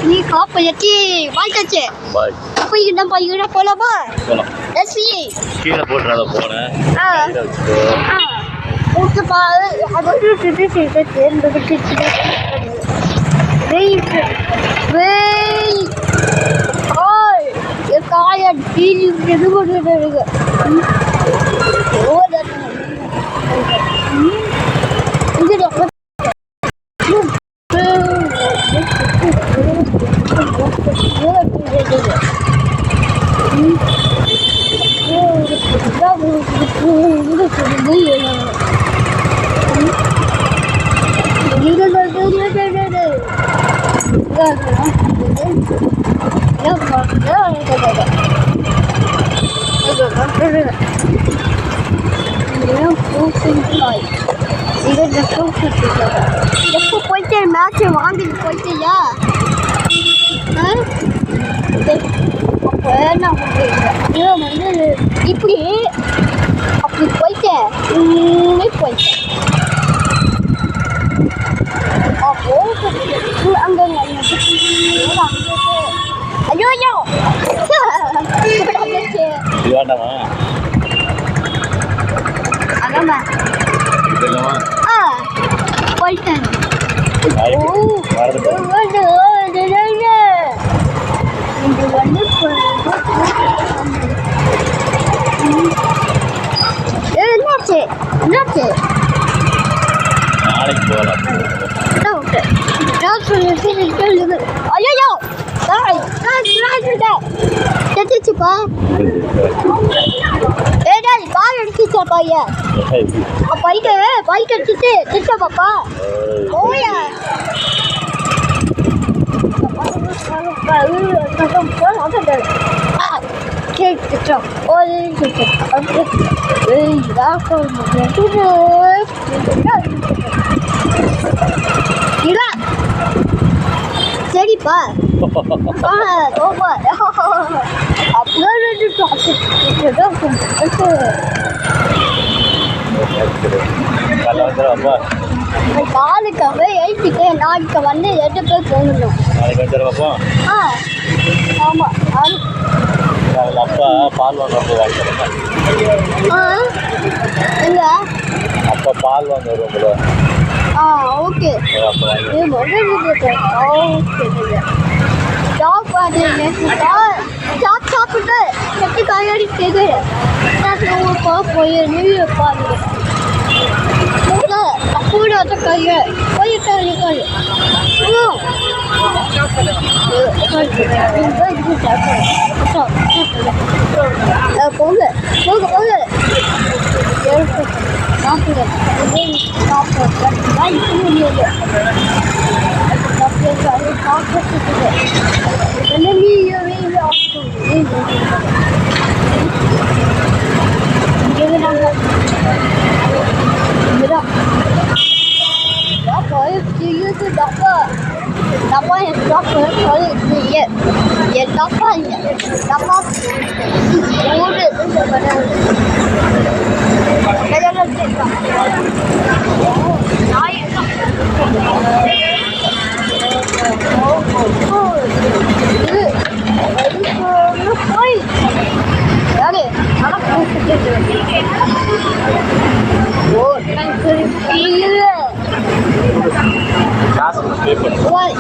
Ni kau apa jadi? Baik aja. Bye Apa yang nampak you nak pola apa? போலாம் Let's see. கீழே போட்டுறாத போனேன் Ah. கையில வச்சுக்கோ Untuk apa? Ada tu. Wait. Oh, ये kaya deal itu betul. Oh, dah. Ini dah. Match வாங்கிட்டு போயிட்டியா வந்து இப்படி அப்படி போயிட்டேன் போயிட்டேன் அங்க ஐயோ ஐயோ வேண்டாமா அதாம்மா போயிட்டேன் என்னாச்சு என்னாச்சு நாளைக்கு போகலாம் ஐயோ தெரிச்சுப்பா ஏடாய் பால் அடிச்சுச்சா பையன் பைக் அடிச்சுட்டு திட்ட பாப்பா ஓயா கேட்டுட்டோம் சரிப்பா காலுக்காக எழுப்பிட்டு நாளைக்கு வந்து 8 பேர் போகணும் நாளைக்கு வந்துடுறப்போ ஆமாம் அப்பா பால் வாங்க வருவாங்க இல்லை அப்பா பால் வாங்க வருவாங்களோ ஓகே அப்போ சாப்பிட்டு கட்டி காயாடி கேட்குறேன் போய் நெல் பாருங்க கூட வச்ச கைய போயிட்டு போங்க போங்க போங்க Dapat yang dapat kalau dia dia dapat murid sebenarnya. Kalau kita naik காசு பே பண்ணு